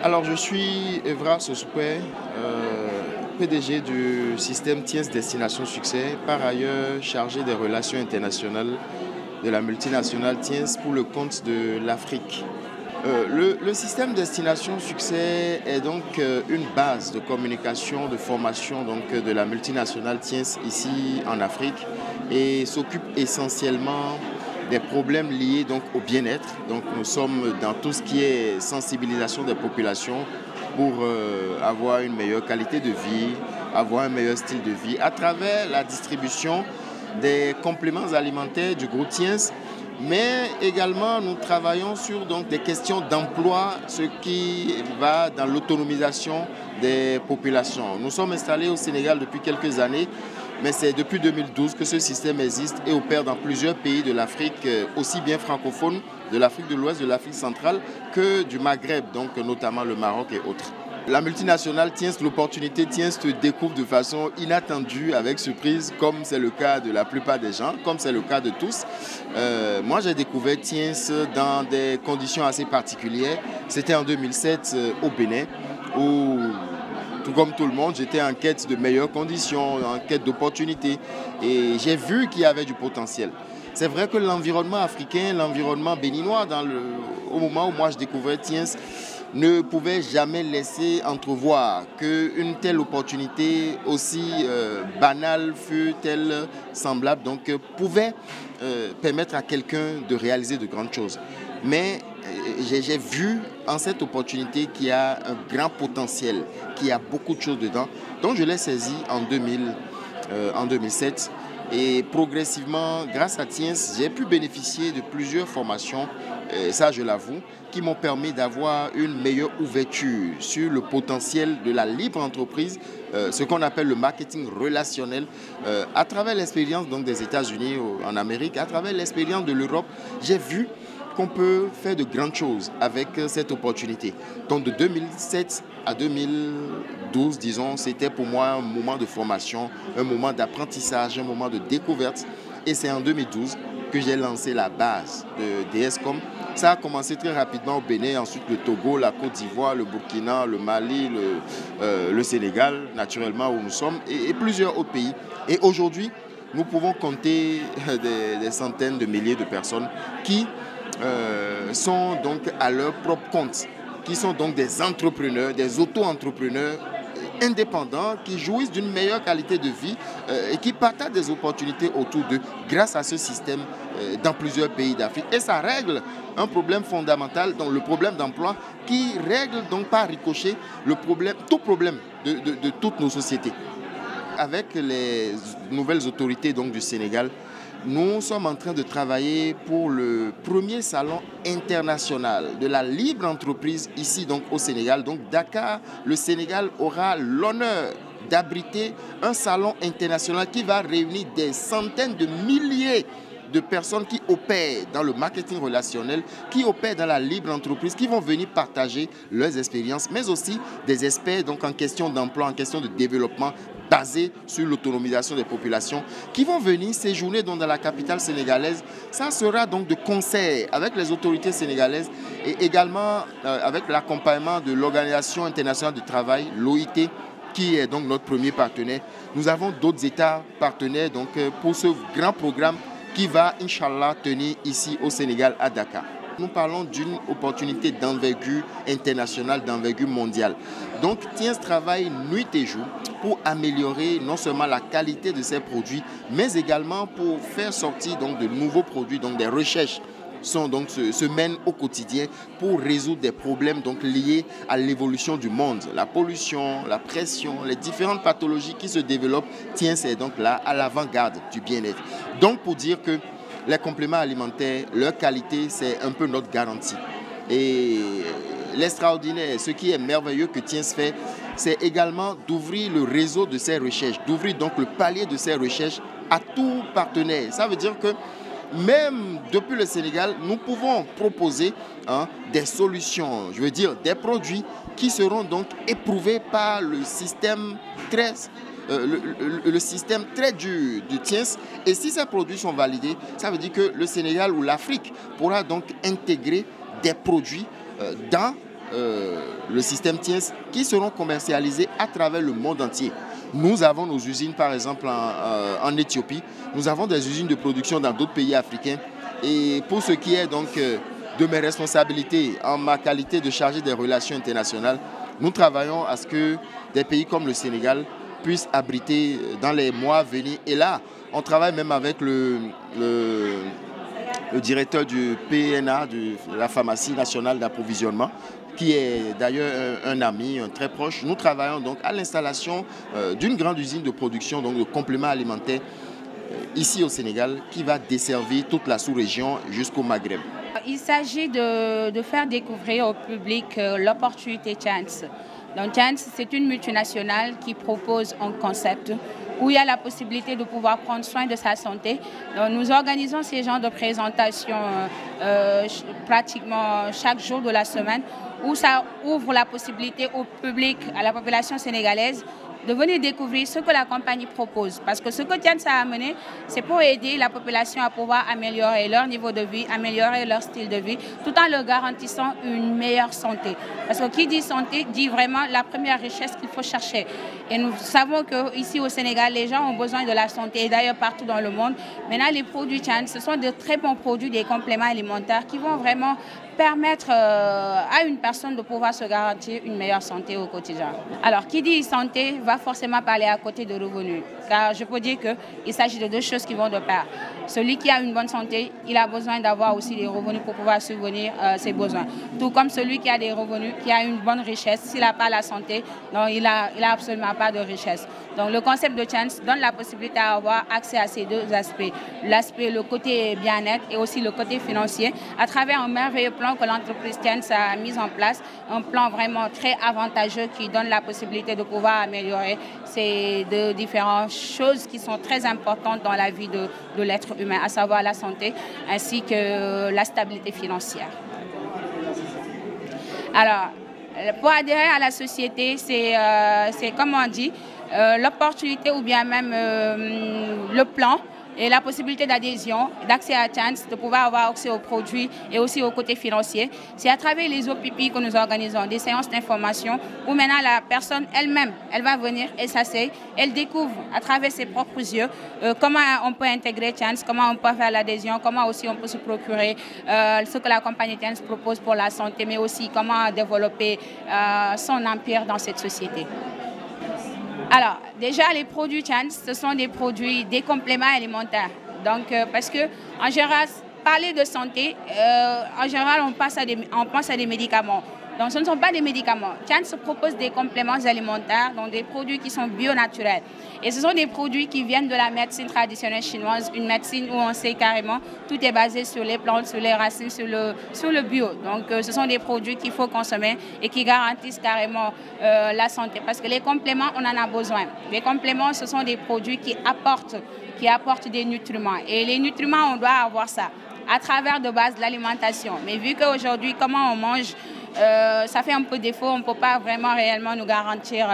Alors, je suis Evra Sosupé, PDG du système TIENS Destination Succès, par ailleurs chargé des relations internationales de la multinationale TIENS pour le compte de l'Afrique. Le système Destination Succès est donc une base de communication, de formation de la multinationale TIENS ici en Afrique et s'occupe essentiellement des problèmes liés donc au bien-être. Donc nous sommes dans tout ce qui est sensibilisation des populations pour avoir une meilleure qualité de vie, avoir un meilleur style de vie à travers la distribution des compléments alimentaires du groupe TIENS. Mais également, nous travaillons sur donc, des questions d'emploi, ce qui va dans l'autonomisation des populations. Nous sommes installés au Sénégal depuis quelques années, mais c'est depuis 2012 que ce système existe et opère dans plusieurs pays de l'Afrique, aussi bien francophones, de l'Afrique de l'Ouest, de l'Afrique centrale, que du Maghreb, donc notamment le Maroc et autres. La multinationale TIENS, l'opportunité TIENS te découvre de façon inattendue, avec surprise, comme c'est le cas de la plupart des gens, comme c'est le cas de tous. Moi, j'ai découvert TIENS dans des conditions assez particulières. C'était en 2007 au Bénin, où, tout comme tout le monde, j'étais en quête de meilleures conditions, en quête d'opportunités. Et j'ai vu qu'il y avait du potentiel. C'est vrai que l'environnement africain, l'environnement béninois, au moment où moi je découvrais TIENS, ne pouvait jamais laisser entrevoir qu'une telle opportunité, aussi banale fut-elle semblable, pouvait permettre à quelqu'un de réaliser de grandes choses. Mais j'ai vu en cette opportunité qu'il y a un grand potentiel, qu'il y a beaucoup de choses dedans. Donc je l'ai saisi en 2007. Et progressivement, grâce à TIENS, j'ai pu bénéficier de plusieurs formations, ça je l'avoue, qui m'ont permis d'avoir une meilleure ouverture sur le potentiel de la libre entreprise, ce qu'on appelle le marketing relationnel. À travers l'expérience des États-Unis en Amérique, à travers l'expérience de l'Europe, j'ai vu qu'on peut faire de grandes choses avec cette opportunité. Donc de 2007 à 2012, disons, c'était pour moi un moment de formation, un moment d'apprentissage, un moment de découverte. Et c'est en 2012 que j'ai lancé la base de DSCOM. Ça a commencé très rapidement au Bénin, ensuite le Togo, la Côte d'Ivoire, le Burkina, le Mali, le Sénégal, naturellement où nous sommes, et plusieurs autres pays. Et aujourd'hui, nous pouvons compter des centaines de milliers de personnes qui sont donc à leur propre compte, qui sont donc des entrepreneurs, des auto-entrepreneurs indépendants qui jouissent d'une meilleure qualité de vie et qui partagent des opportunités autour d'eux grâce à ce système dans plusieurs pays d'Afrique. Et ça règle un problème fondamental, donc le problème d'emploi, qui règle donc par ricochet tout problème de toutes nos sociétés. Avec les nouvelles autorités du Sénégal, nous sommes en train de travailler pour le premier salon international de la libre entreprise ici au Sénégal. Donc Dakar, le Sénégal aura l'honneur d'abriter un salon international qui va réunir des centaines de milliers de personnes qui opèrent dans le marketing relationnel, qui opèrent dans la libre entreprise, qui vont venir partager leurs expériences, mais aussi des experts en question d'emploi, en question de développement, basé sur l'autonomisation des populations, qui vont venir séjourner dans la capitale sénégalaise. Ça sera donc de concert avec les autorités sénégalaises et également avec l'accompagnement de l'Organisation internationale du travail, l'OIT, qui est donc notre premier partenaire. Nous avons d'autres États partenaires pour ce grand programme qui va, Inch'Allah, tenir ici au Sénégal, à Dakar. Nous parlons d'une opportunité d'envergure internationale, d'envergure mondiale. Donc, TIENS travaille nuit et jour pour améliorer non seulement la qualité de ses produits, mais également pour faire sortir de nouveaux produits, des recherches se mènent au quotidien pour résoudre des problèmes liés à l'évolution du monde, la pollution, la pression, les différentes pathologies qui se développent. TIENS est donc là à l'avant-garde du bien-être. Donc pour dire que les compléments alimentaires, leur qualité, c'est un peu notre garantie. Et l'extraordinaire, ce qui est merveilleux que TIENS fait, c'est également d'ouvrir le réseau de ces recherches, d'ouvrir donc le palier de ces recherches à tout partenaire. Ça veut dire que même depuis le Sénégal, nous pouvons proposer des solutions, je veux dire des produits qui seront donc éprouvés par le système très dur du TIENS. Et si ces produits sont validés, ça veut dire que le Sénégal ou l'Afrique pourra donc intégrer des produits dans le système TIENS, qui seront commercialisés à travers le monde entier. Nous avons nos usines, par exemple, en Éthiopie. Nous avons des usines de production dans d'autres pays africains. Et pour ce qui est donc de mes responsabilités en ma qualité de chargé des relations internationales, nous travaillons à ce que des pays comme le Sénégal puissent abriter dans les mois à venir. Et là, on travaille même avec le directeur du PNA, de la pharmacie nationale d'approvisionnement, qui est d'ailleurs un ami, un très proche. Nous travaillons donc à l'installation d'une grande usine de production donc de compléments alimentaires ici au Sénégal, qui va desservir toute la sous-région jusqu'au Maghreb. Il s'agit de faire découvrir au public l'opportunité Chance. Donc Chance, c'est une multinationale qui propose un concept où il y a la possibilité de pouvoir prendre soin de sa santé. Donc, nous organisons ces genres de présentations pratiquement chaque jour de la semaine, où ça ouvre la possibilité au public, à la population sénégalaise, de venir découvrir ce que la compagnie propose. Parce que ce que Tiens a amené, c'est pour aider la population à pouvoir améliorer leur niveau de vie, améliorer leur style de vie, tout en leur garantissant une meilleure santé. Parce que qui dit santé, dit vraiment la première richesse qu'il faut chercher. Et nous savons qu'ici au Sénégal, les gens ont besoin de la santé, et d'ailleurs partout dans le monde. Maintenant, les produits Tiens, ce sont de très bons produits, des compléments alimentaires qui vont vraiment permettre à une personne de pouvoir se garantir une meilleure santé au quotidien. Alors, qui dit santé va forcément parler à côté de revenus, car je peux dire qu'il s'agit de deux choses qui vont de pair. Celui qui a une bonne santé, il a besoin d'avoir aussi des revenus pour pouvoir subvenir ses besoins. Tout comme celui qui a des revenus, qui a une bonne richesse, s'il n'a pas la santé, non, il n'a absolument pas de richesse. Donc le concept de Chance donne la possibilité d'avoir accès à ces deux aspects. L'aspect, le côté bien-être et aussi le côté financier, à travers un merveilleux plan que l'entreprise Chance a mis en place, un plan vraiment très avantageux qui donne la possibilité de pouvoir améliorer ces deux différentes choses qui sont très importantes dans la vie de l'être humain, à savoir la santé ainsi que la stabilité financière. Alors, pour adhérer à la société, c'est comme on dit, l'opportunité ou bien même le plan et la possibilité d'adhésion, d'accès à Chance, de pouvoir avoir accès aux produits et aussi au côté financier. C'est à travers les OPP que nous organisons des séances d'information où maintenant la personne elle-même, elle va venir et s'asseoir, elle découvre à travers ses propres yeux comment on peut intégrer Chance, comment on peut faire l'adhésion, comment aussi on peut se procurer ce que la compagnie Chance propose pour la santé, mais aussi comment développer son empire dans cette société. Alors, déjà, les produits Chance, ce sont des produits, des compléments alimentaires. Donc, parce que, en général, parler de santé, en général, on pense à des médicaments. Donc, ce ne sont pas des médicaments. Chance propose des compléments alimentaires, donc des produits qui sont bio-naturels. Et ce sont des produits qui viennent de la médecine traditionnelle chinoise, une médecine où on sait carrément tout est basé sur les plantes, sur les racines, sur le bio. Donc, ce sont des produits qu'il faut consommer et qui garantissent carrément la santé. Parce que les compléments, on en a besoin. Les compléments, ce sont des produits qui apportent des nutriments. Et les nutriments, on doit avoir ça à travers de base de l'alimentation. Mais vu qu'aujourd'hui, comment on mange, ça fait un peu défaut, on ne peut pas vraiment réellement nous garantir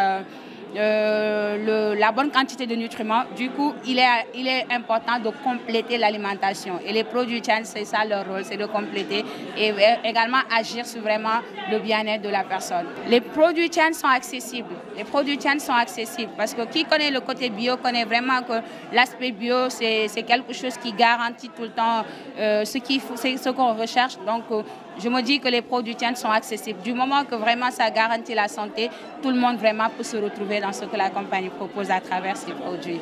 la bonne quantité de nutriments. Du coup, il est important de compléter l'alimentation. Et les produits Chance, c'est ça leur rôle, c'est de compléter et également agir sur vraiment le bien-être de la personne. Les produits Chance sont accessibles. Les produits Chance sont accessibles parce que qui connaît le côté bio connaît vraiment que l'aspect bio, c'est quelque chose qui garantit tout le temps ce qu'on recherche. Donc, je me dis que les produits Chance sont accessibles. Du moment que vraiment ça garantit la santé, tout le monde vraiment peut se retrouver dans ce que la compagnie propose à travers ces produits.